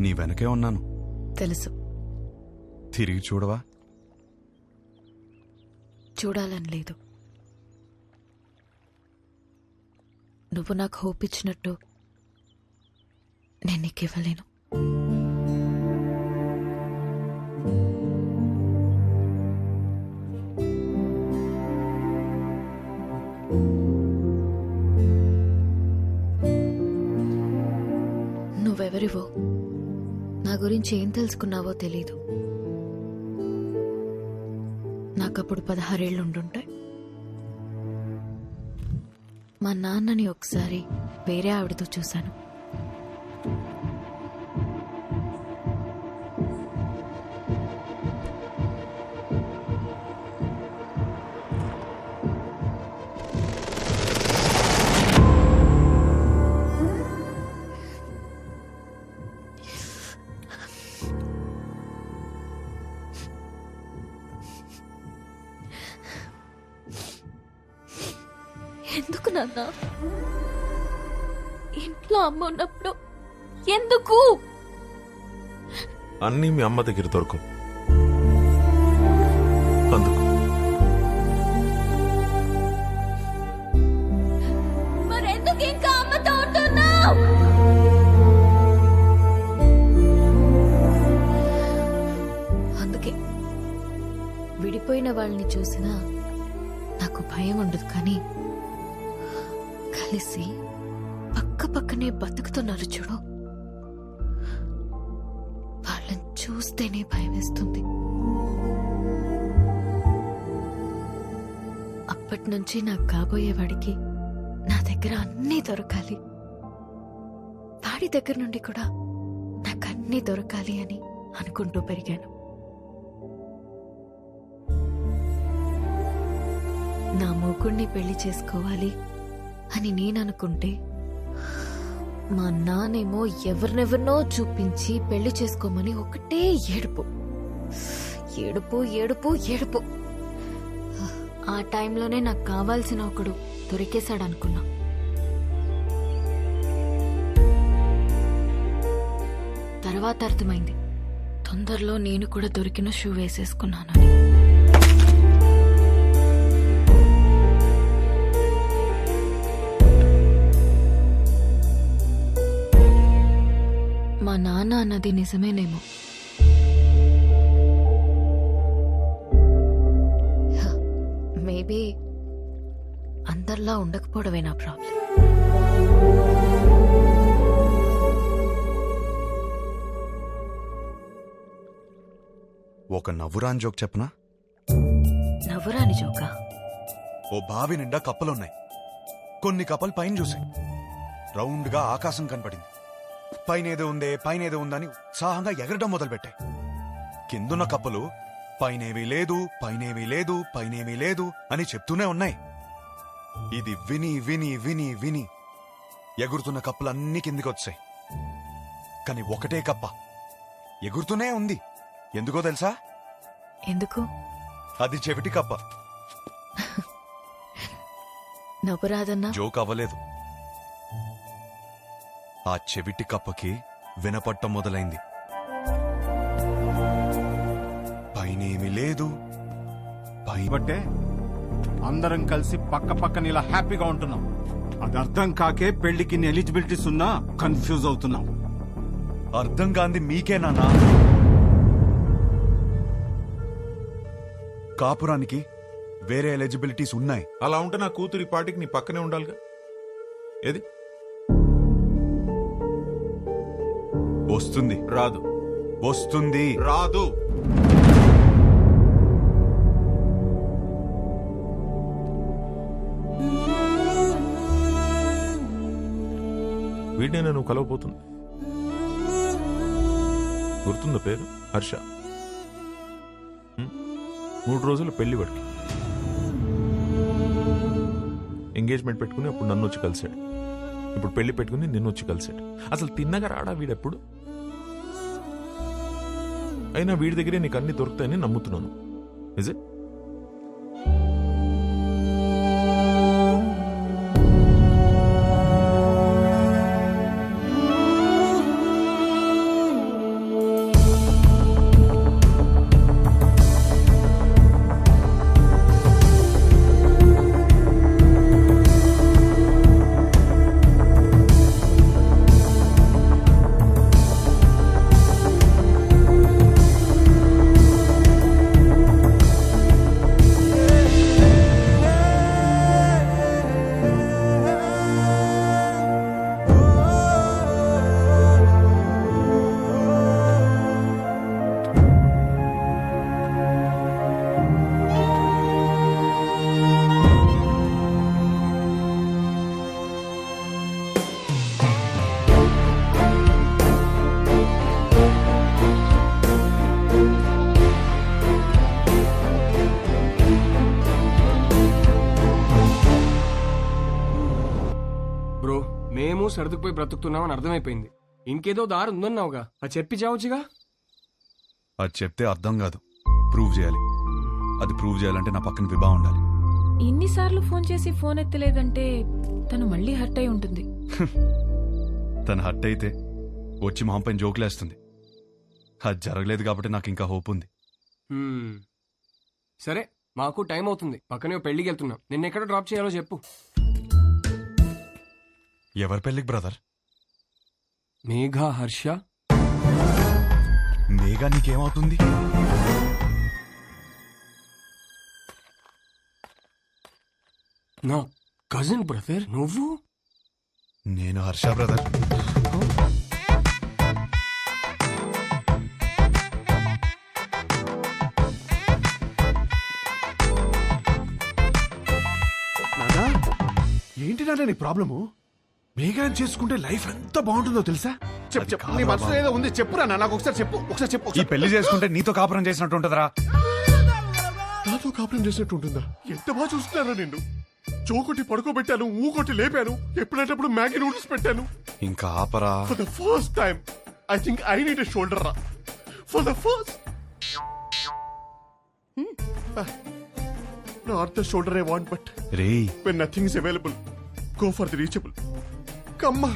నీ వెనకే ఉన్నాను. తెలుసు. తిరిగి చూడవా? చూడాలని లేదు. నువ్వు నాకు హోప్ ఇచ్చినట్టు నేను నీకు ఇవ్వలేను. నువ్వెవరివో, నా గురించి ఏం తెలుసుకున్నావో తెలీదు. నాకప్పుడు 16 ఏళ్ళు ఉండుంటాయి. మా నాన్నని ఒకసారి వేరే ఆవిడతో చూశాను. ఎందుకు నాన్న? ఇంట్లో అమ్మ ఉన్నప్పుడు ఎందుకు? అన్నీ మీ అమ్మ దగ్గర దొరకవు, అందుకు. మరెందుకు ఇంకా అమ్మతో ఉంటున్నావు? అందుకే విడిపోయిన వాళ్ళని చూసినా నాకు భయం ఉండదు, కానీ కలిసి పక్క పక్కనే బతుకుతున్నారు చూడు, వాళ్ళని చూస్తేనే భయం వేస్తుంది. అప్పటి నుంచి నాకు కాబోయేవాడికి నా దగ్గర అన్నీ దొరకాలి, వాడి దగ్గర నుండి కూడా నాకు అన్నీ దొరకాలి అని అనుకుంటూ పెరిగాను. నా మూకుణ్ణి పెళ్లి చేసుకోవాలి అని నేననుకుంటే మా నానేమో ఎవరినెవరినో చూపించి పెళ్లి చేసుకోమని ఒకటే ఏడుపు ఏడుపు ఏడుపు ఏడుపు. ఆ టైంలోనే నాకు కావాల్సిన ఒకడు దొరికేశాడనుకున్నా. తర్వాత అర్థమైంది, తొందరలో నేను కూడా దొరికిన షూ వేసేసుకున్నానని. మా నాన్న అన్నది నిజమేనేమో. మేబీ అందరిలా ఉండకపోవడమే నా ప్రాబ్లం. ఒక నవ్వురాని జోక్ చెప్పనా? నవ్వురాని జోకా? ఓ బావి నిండా కప్పలున్నాయి. కొన్ని కప్పలు పైన చూసాయి. రౌండ్ గా ఆకాశం కనపడింది. పైనేదో ఉందని ఉత్సాహంగా ఎగరడం మొదలుపెట్టాయి. కిందున్న కప్పలు పైనేమీ లేదు, పైనేమీ లేదు, పైనేమీ లేదు అని చెప్తూనే ఉన్నాయి. ఇది విని విని విని విని ఎగురుతున్న కప్పలన్నీ కిందికొచ్చాయి. కాని ఒకటే కప్ప ఎగురుతూనే ఉంది. ఎందుకో తెలుసా? ఎందుకు? అది చెవిటి కప్ప. నవ్వురాదన్నా? జోక్ అవ్వలేదు. ఆ చెవిటి కప్పకి వినపట్టం మొదలైంది. పైనేమీ లేదు, బట్టే అందరం కలిసి పక్క పక్కన ఇలా హ్యాపీగా ఉంటున్నాం. అది అర్థం కాకే పెళ్లికి ఎలిజిబిలిటీస్ ఉన్నా కన్ఫ్యూజ్ అవుతున్నాం. అర్థం కాంది మీకే నాన్నా. కాపురానికి వేరే ఎలిజిబిలిటీస్ ఉన్నాయి. అలా ఉంటే నా కూతురి పాటికి నీ పక్కనే ఉండాలిగా. ఏది వస్తుంది? రాదు. వస్తుంది? రాదు. వీడినే నువ్వు కలవబోతుంది. గుర్తుందా పేరు? హర్ష. 3 రోజులు పెళ్లి వాడికి. ఎంగేజ్మెంట్ పెట్టుకుని అప్పుడు నన్ను వచ్చి కలిశాడు. ఇప్పుడు పెళ్లి పెట్టుకుని నిన్ను వచ్చి కలిశాడు. అసలు తిన్నగా రాడా వీడెప్పుడు? అయినా వీడి దగ్గరే నీకు అన్ని దొరుకుతాయని నమ్ముతున్నాను. Is it? బ్రో మేము సర్దుకుపోయి బ్రతుకుతున్నామని అర్థమైపోయింది. ఇంకేదో దారి ఉందన్నావుగా, అది చెప్పి చావచ్చుగా. అది చెప్తే అర్థం కాదు, ప్రూవ్ చేయాలి. అది ప్రూవ్ చేయాలంటే నా పక్కన విభా ఉండాలి. ఇన్నిసార్లు ఫోన్ చేసి ఫోన్ ఎత్తలేదంటే తను మళ్ళీ హర్ట్ అయి ఉంటుంది. తను హట్ అయితే వచ్చి మొహం పైన జోకులేస్తుంది. అది జరగలేదు కాబట్టి నాకు ఇంకా హోప్ ఉంది. సరే, మాకు టైం అవుతుంది, పక్కనే ఓ పెళ్లికి వెళ్తున్నాం. నిన్న ఎక్కడ డ్రాప్ చేయాలో చెప్పు. ఎవరి పెళ్ళికి బ్రదర్? మేఘా, హర్ష. మేఘా నీకేమవుతుంది? నా కజిన్ బ్రదర్ నువ్వు. నేను హర్ష బ్రదర్. నానా, ఏంటి నాన్న నీ ప్రాబ్లము? మేఘాన్ని చేసుకుంటే లైఫ్ ఎంత బాగుంటుందో తెలుసా? చెప్పు చెప్పు, నీ మనసులో ఏదో ఉంది, చెప్పురా నాన్న, నాకు ఒకసారి చెప్పు, ఒకసారి చెప్పు. ఈ పెళ్లి చేసుకుంటే నీతో కాపురం చేసినట్టు ఉంటుందిరా. నాతో కాపురం చేసినట్టు ఉంటుందా? ఎంత బాగా చూస్తున్నారా నిన్ను. చోకొట్టి పడుకోబెట్టాను, ఊకొట్టి లేపాను, ఎప్పుడైనప్పుడు మ్యాగీ నూడిల్స్ పెట్టాను. ఇంకా ఆపరా. For the first time I think I need a shoulder రా. For the first not the shoulder I want, but రే, when nothing is available, go for the reachable. Come on.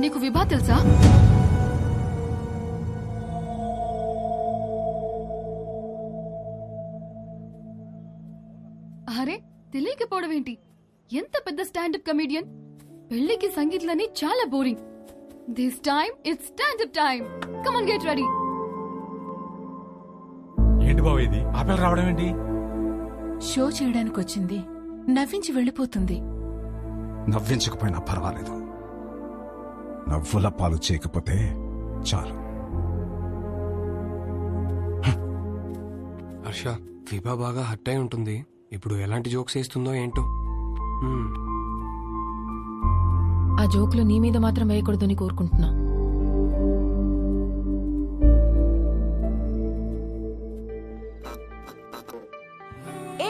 నీకు విభా తెలుసా? అరే, తెలియకపోవడం ఏంటి? ఎంత పెద్ద స్టాండప్ కమెడియన్. పెళ్లికి సంగీత్లని చాలా boring. This time it's standup time. Come on, get ready. ఏంటి బావ ఇది? ఆపేలు రావడం ఏంటి? షో చేయడానికి వచ్చింది, నవ్వించి వెళ్ళిపోతుంది. నవ్వించకపోయినా పర్వాలేదు, నవ్వుల పాలు చేయకపోతే చాలు. హర్ష, విభా బాగా హర్ట్ అయి ఉంటుంది. ఇప్పుడు ఎలాంటి జోక్స్ వేస్తుందో ఏంటో. ఆ జోకులు నీ మీద మాత్రం వేయకూడదని కోరుకుంటున్నా.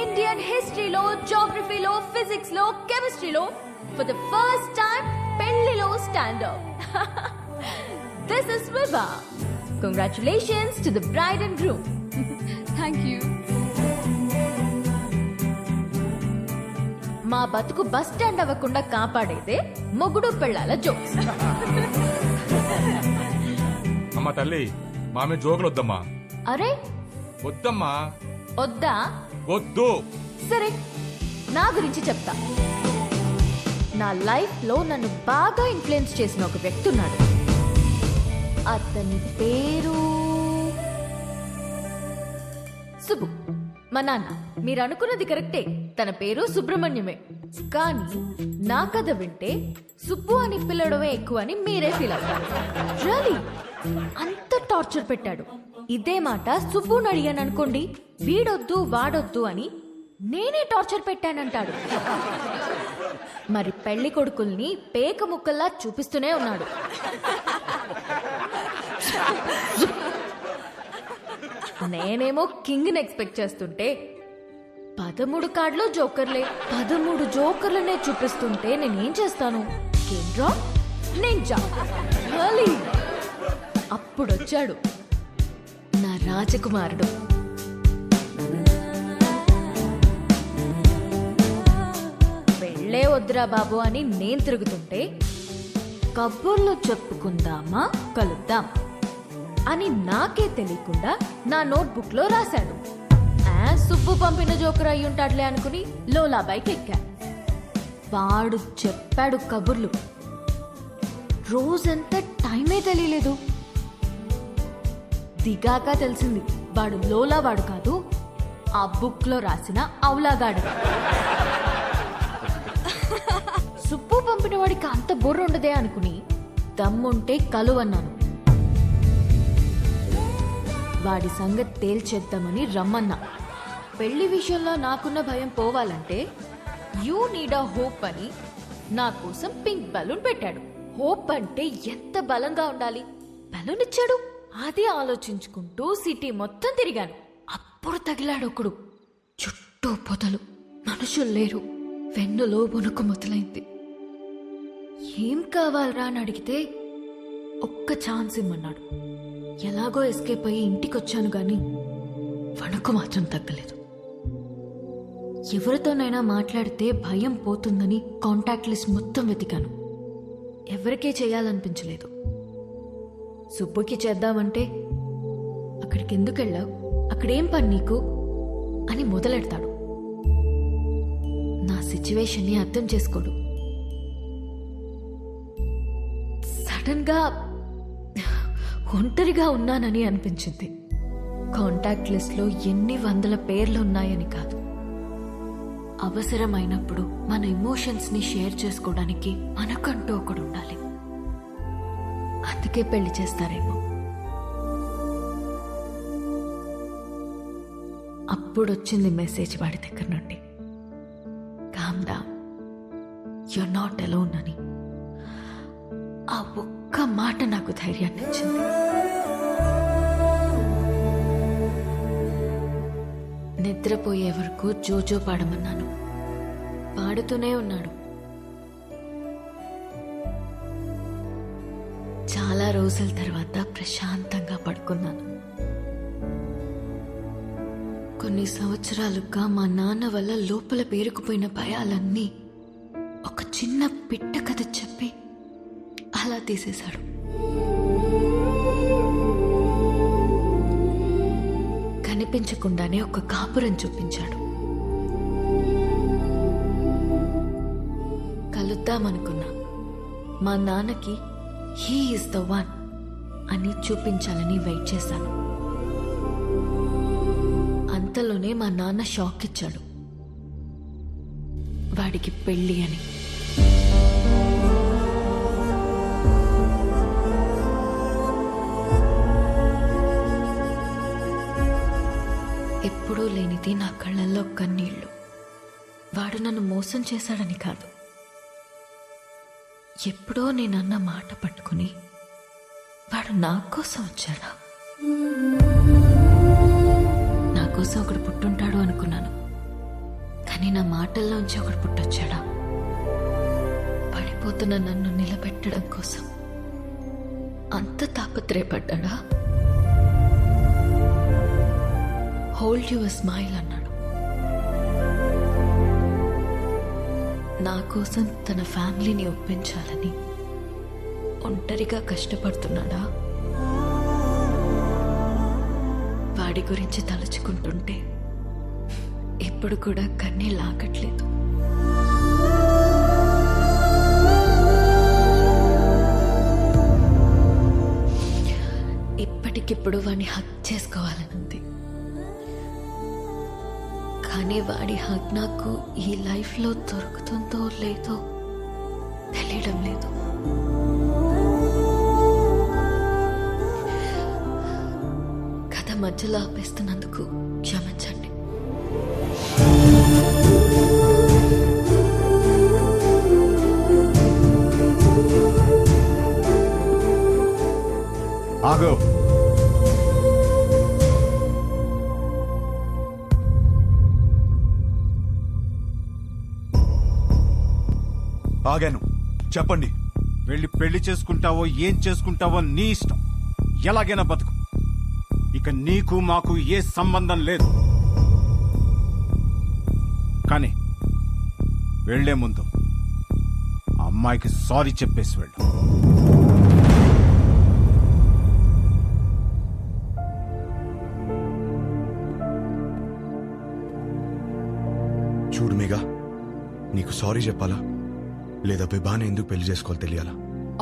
ఇండియన్ హిస్టరీలో, జోగ్రఫీలో, ఫిజిక్స్ లో, కెమిస్ట్రీలో ఫర్ ద ఫస్ట్ టైం పెళ్లిలో standup. This is Vibha. Congratulations to the bride and groom. Thank you. మా బతుకు బస్ స్టాండ్ అవ్వకుండా కాపాడేదే మొగుడు పెళ్ళాల జోక్స్. అమ్మ తల్లి, మామే జోకులు వద్దమ్మా. అరే, వద్దమ్మా. వద్దా? వద్దు. సరే, నా గురించి చెప్తా. నా లైఫ్ లో నన్ను బాగా ఇన్ఫ్లుయెన్స్ చేసిన ఒక వ్యక్తి ఉన్నాడు. అతని పేరు సుబ్బు. మా నాన్న. మీరు అనుకున్నది కరెక్టే, తన పేరు సుబ్రహ్మణ్యమే. కానీ నా కథ వింటే సుబ్బు అని పిల్లడమే ఎక్కువ అని మీరే ఫీల్ అవుతారు. రియలీ అంత టార్చర్ పెట్టాడు. ఇదే మాట సుబ్బుని అడిగాను అనుకోండి, వీడొద్దు వాడొద్దు అని నేనే టార్చర్ పెట్టానంటాడు. మరి పెళ్లి కొడుకుల్ని పేక ముక్కల్లా చూపిస్తూనే ఉన్నాడు. నేనేమో కింగ్ ఎక్స్పెక్ట్ చేస్తుంటే 13 కార్డులో జోకర్లే. 13 జోకర్లనే చూపిస్తుంటే నేనేం చేస్తాను? అప్పుడొచ్చాడు నా రాజకుమారుడు. పెళ్ళే వద్దురా బాబు అని నేను తిరుగుతుంటే, కబుర్లు చెప్పుకుందామా, కలుద్దాం అని నాకే తెలియకుండా నా నోట్బుక్ లో రాశాడు. సుబ్బు పంపిన జోకర్ అయ్యుంటాడులే అనుకుని లోలా బైక్ ఎక్కా. వాడు చెప్పాడు కబుర్లు. రోజంతా టైమే తెలియలేదు. దిగాక తెలిసింది వాడు లోలా వాడు కాదు, ఆ బుక్ లో రాసిన అవులాగాడు. సుబ్బు పంపిన వాడికి అంత బుర్ర ఉండదే అనుకుని దమ్ముంటే కలువన్నాను. వాడి సంగతి తేల్చేద్దామని రమ్మన్నా. పెళ్లి విషయంలో నాకున్న భయం పోవాలంటే యూ నీడ్ అ హోప్ అని నా కోసం పింక్ బలూన్ పెట్టాడు. హోప్ అంటే ఎంత బలంగా ఉండాలి! బలూన్ ఇచ్చాడు, అది ఆలోచించుకుంటూ సిటీ మొత్తం తిరిగాను. అప్పుడు తగిలాడు ఒకడు. చుట్టూ పొదలు, మనుషులు లేరు. వెన్నులో వణుకు మొదలైంది. ఏం కావాలరా అని అడిగితే ఒక్క ఛాన్స్ ఇమ్మన్నాడు. ఎలాగో ఎస్కేప్ అయ్యి ఇంటికొచ్చాను గాని వణుకు మాత్రం తగ్గలేదు. ఎవరితోనైనా మాట్లాడితే భయం పోతుందని కాంటాక్ట్ లిస్ట్ మొత్తం వెతికాను. ఎవరికే చేయాలనిపించలేదు. సుబ్బుకి చేద్దామంటే అక్కడికి ఎందుకు వెళ్ళావు, అక్కడేం పని నీకు అని మొదలెడతాడు. నా సిచ్యువేషన్ని అర్థం చేసుకోడు. సడన్ గా ఒంటరిగా ఉన్నానని అనిపించింది. కాంటాక్ట్ లిస్ట్ లో ఎన్ని వందల పేర్లు ఉన్నాయని కాదు, అవసరమైనప్పుడు మన ఎమోషన్స్ ని షేర్ చేసుకోవడానికి మనకంటూ ఒకడు ఉండాలి. అందుకే పెళ్లి చేస్తారేమో. అప్పుడొచ్చింది మెసేజ్ వాడి దగ్గర నుండి, calm down, you're not alone అని. ఆ ఒక్క మాట నాకు ధైర్యాన్ని ఇచ్చింది. నిద్రపోయే వరకు జోజో పాడమన్నాను. పాడుతూనే ఉన్నాడు. చాలా రోజుల తర్వాత ప్రశాంతంగా పడుకున్నాను. కొన్ని సంవత్సరాలుగా మా నాన్న వల్ల లోపల పేరుకుపోయిన భయాలన్నీ ఒక చిన్న పిట్ట కథ చెప్పి అలా తీసేశాడు. కనిపించకుండానే ఒక కాపురం చూపించాడు. కలుద్దామనుకున్నా. మా నాన్నకి హీ ఈజ్ ద వన్ అని చూపించాలని వెయిట్ చేశాను. అంతలోనే మా నాన్న షాక్ ఇచ్చాడు. వాడికి పెళ్ళి అని. ఎప్పుడూ లేనిది నా కళ్ళల్లో కన్నీళ్లు. వాడు నన్ను మోసం చేశాడని కాదు, ఎప్పుడో నేనన్న మాట పట్టుకుని వాడు నా కోసం వచ్చాడా. నా కోసం ఒకడు పుట్టుంటాడు అనుకున్నాను, కానీ నా మాటల్లోంచి ఒకడు పుట్టొచ్చాడా. పడిపోతున్న నన్ను నిలబెట్టడం కోసం అంత తాపత్రయపడ్డా. హోల్డ్ యువర్ స్మైల్ అన్నాడు. నా కోసం తన ఫ్యామిలీని ఒప్పించాలని ఒంటరిగా కష్టపడుతున్నాడా. వాడి గురించి తలుచుకుంటుంటే ఇప్పుడు కూడా కన్నీళ్ళు ఆగట్లేదు. ఇప్పటికిప్పుడు వాడిని హక్ చేసుకోవాలనుంది, కానీ వాడి హక్ నాకు ఈ లైఫ్లో దొరుకుతుందో లేదో తెలియడం లేదు. కథ మధ్యలో ఆపేస్తున్నందుకు క్షమించండి. ఆగో. ఆగాను, చెప్పండి. వెళ్ళి పెళ్లి చేసుకుంటావో ఏం చేసుకుంటావో నీ ఇష్టం. ఎలాగైనా బతుకు. ఇక నీకు మాకు ఏ సంబంధం లేదు. కానీ వెళ్లే ముందు ఆ అమ్మాయికి సారీ చెప్పేసి వెళ్ళు. చూడు మేఘా, నీకు సారీ చెప్పాలా లేదా విభాని ఎందుకు పెళ్లి చేసుకోవాలి తెలియాలా?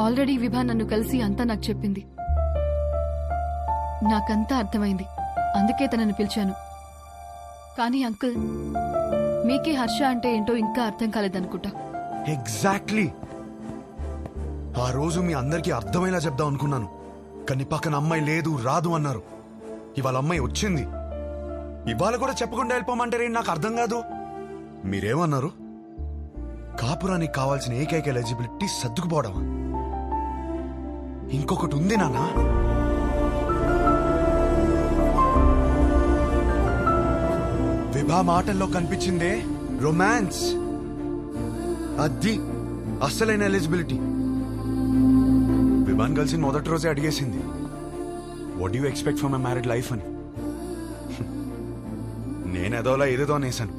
ఆల్రెడీ విభా నన్ను కలిసి అంతా నాకు చెప్పింది. నాకంతా అర్థమైంది, అందుకే తనని పిలిచాను. కానీ అంకుల్, మీకే హర్ష అంటే ఏంటో ఇంకా అర్థం కాలేదనుకుంటా. ఎగ్జాక్ట్లీ. ఆ రోజు మీ అందరికీ అర్థమయ్యేలా చెప్దాం అనుకున్నాను, కానీ పక్కన అమ్మాయి లేదు రాదు అన్నారు. ఇవాళ అమ్మాయి వచ్చింది. ఇవాళ కూడా చెప్పకుండా వెళ్ళిపోమంటారేంటి నాకు అర్థం కాదు. మీరేమన్నారు? కాపురానికి కావాల్సిన ఏకైక ఎలిజిబిలిటీ సర్దుకుపోవడమా? ఇంకొకటి ఉంది నాన్న. విభా మాటల్లో కనిపించిందే రొమాన్స్. అది అస్సలైన ఎలిజిబిలిటీ. విభాన్ కలిసి మొదటి రోజే అడిగేసింది, what you expect from a married life అని. నేనేదోలా ఏదేదో అనేసాను,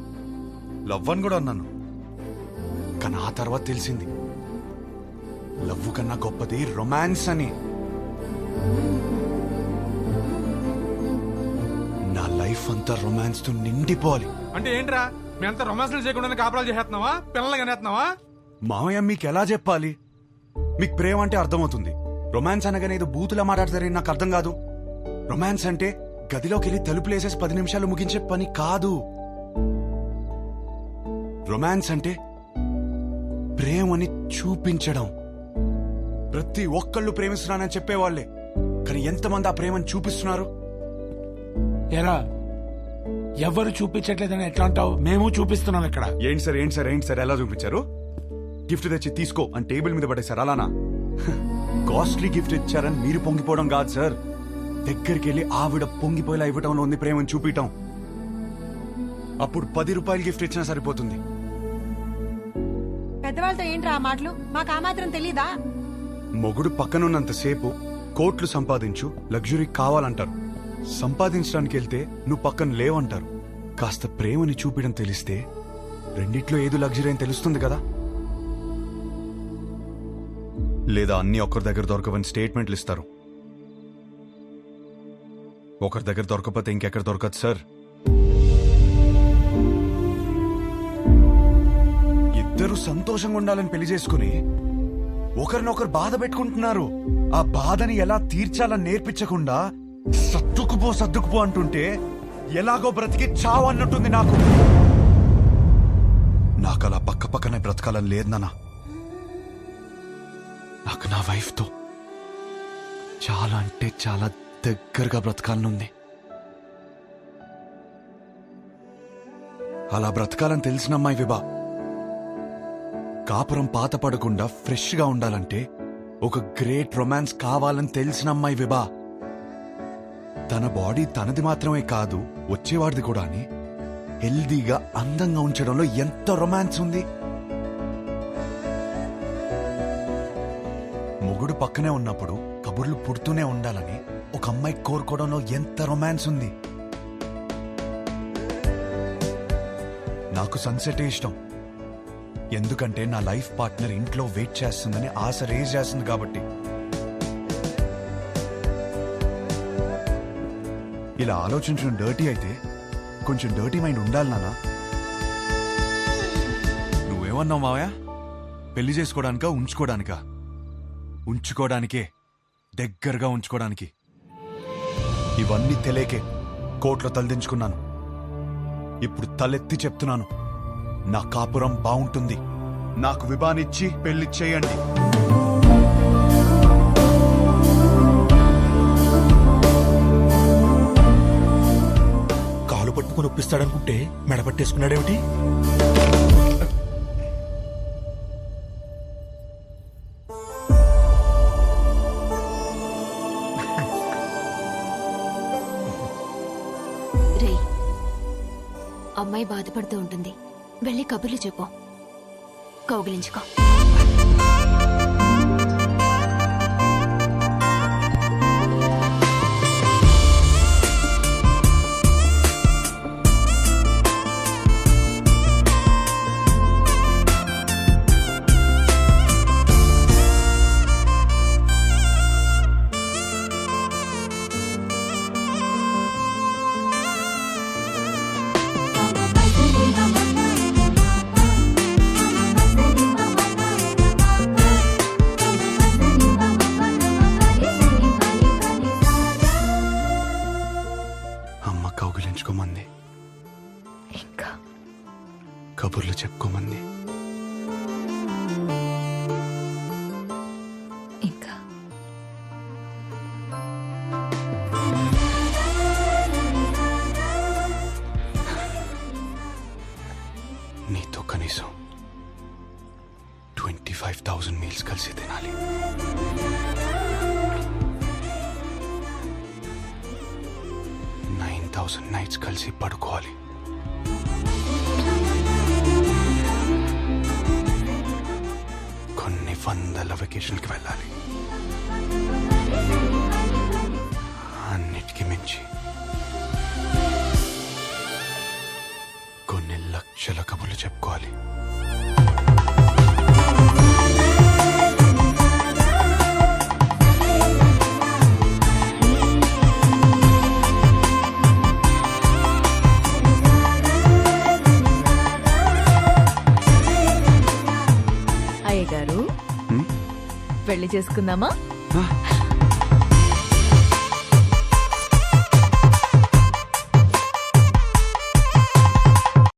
లవ్ అని కూడా అన్నాను. కానీ ఆ తర్వాత తెలిసింది లవ్ కన్నా గొప్పది రొమాన్స్ అని. నా లైఫ్ అంతా రొమాన్స్ తో నిండిపోవాలి. అంటే ఏంట్రా, మీ అంతా రొమాన్స్లు చేయకుండా కాపురాలు చేస్తున్నావా, పిల్లలు కనేస్తున్నావా? మామయ్య మీకు ఎలా చెప్పాలి? మీకు ప్రేమ అంటే అర్థమవుతుంది, రొమాన్స్ అనగానే ఏదో బూతులా మాట్లాడతారని నాకు అర్థం కాదు. రొమాన్స్ అంటే గదిలోకి వెళ్ళి తలుపులేసేసి 10 నిమిషాలు ముగించే పని కాదు. రొమాన్స్ అంటే ప్రేమని చూపించడం. ప్రతి ఒక్కళ్ళు ప్రేమిస్తున్నానని చెప్పేవాళ్లే, కానీ ఎంతమంది ఆ ప్రేమను చూపిస్తున్నారు? ఎరా, ఎవరు చూపించట్లేదని ఎట్లా అంటావు? మేము చూపిస్తున్నాం ఇక్కడ. ఏంటి సార్ ఎలా చూపించారు? గిఫ్ట్ తెచ్చి తీసుకో అని టేబుల్ మీద పడేశారు, అలానా? కాస్ట్లీ గిఫ్ట్ ఇచ్చారని మీరు పొంగిపోవడం కాదు సార్, దగ్గరికి వెళ్ళి ఆవిడ పొంగిపోయేలా ఇవ్వటంలో ఉంది ప్రేమను చూపించటం. అప్పుడు 10 రూపాయలు గిఫ్ట్ ఇచ్చినా సరిపోతుంది. పెద్దవాళ్ళతో ఏంట్రా ఆ మాటలు? మాకు ఆ మాత్రం తెలీదా? మొగుడు పక్కనున్నంతసేపు కోట్లు సంపాదించు, లగ్జరీ కావాలంటారు. సంపాదించడానికి వెళ్తే నువ్వు పక్కన లేవంటారు. కాస్త ప్రేమని చూపించడం తెలిస్తే రెండిట్లో ఏదో లగ్జరీ అని తెలుస్తుంది కదా. లేదా అన్ని ఒకరి దగ్గర దొరకవని స్టేట్మెంట్లు ఇస్తారు. ఒకరి దగ్గర దొరకకపోతే ఇంకెక్కడ దొరకదు సార్. ఇద్దరు సంతోషంగా ఉండాలని పెళ్లి చేసుకుని ఒకరినొకరు బాధ పెట్టుకుంటున్నారు. ఆ బాధని ఎలా తీర్చాలని నేర్పించకుండా సర్దుకుపో అంటుంటే ఎలాగో బ్రతికి చావు అన్నట్టుంది నాకు. నాకు అలా పక్కనే బ్రతకాలని లేదు నాన్న. నాకు నా వైఫ్తో చాలా అంటే చాలా దగ్గరగా బ్రతకాలనుంది. అలా బ్రతకాలని తెలిసిన అమ్మాయి విభా. కాపురం పాత పడకుండా ఫ్రెష్ గా ఉండాలంటే ఒక గ్రేట్ రొమాన్స్ కావాలని తెలిసిన అమ్మాయి విభా. తన బాడీ తనది మాత్రమే కాదు, వచ్చేవాడిది కూడా అని హెల్దీగా అందంగా ఉంచడంలో ఎంత రొమాన్స్ ఉంది. మొగుడు పక్కనే ఉన్నప్పుడు కబుర్లు పుడుతూనే ఉండాలని ఒక అమ్మాయి కోరుకోవడంలో ఎంత రొమాన్స్ ఉంది. నాకు సన్సెట్ ఇష్టం, ఎందుకంటే నా లైఫ్ పార్ట్నర్ ఇంట్లో వెయిట్ చేస్తుందని ఆశ రేజ్ చేస్తుంది కాబట్టి. ఇలా ఆలోచించడం డర్టీ అయితే కొంచెం డర్టీ మైండ్ ఉండాలి నాన్న. నువ్వేమన్నావు మావయ్య? పెళ్లి చేసుకోవడానికా ఉంచుకోవడానికా? ఉంచుకోవడానికే, దగ్గరగా ఉంచుకోవడానికి. ఇవన్నీ తెలియకే కోర్టులో తలదించుకున్నాను. ఇప్పుడు తలెత్తి చెప్తున్నాను, నా కాపురం బాగుంటుంది. నాకు విభానిచ్చి పెళ్లి చేయండి. కాలు పట్టుకుని ఒప్పిస్తాడనుకుంటే మెడపట్టేసుకున్నాడేమిటి? అమ్మాయి బాధపడుతూ ఉంటుంది, వెళ్ళి కబుర్లు చెప్పు, కౌగిలించుకో. కౌగిలించుకోమంది, ఇంకా కబుర్లు చెప్పుకోమంది, ఇంకా నీతో కనీసం 25,000 మీల్స్ కలిసి తినాలి. 9,000 నైట్స్ కలిసి పడుకోవాలి. వందల వెకేషన్కి వెళ్ళాలి. అన్నిటికీ మించి కొన్ని లక్షల కబుర్లు చెప్పుకోవాలి. అయ్య గారు, పెళ్లి చేసుకుందామా?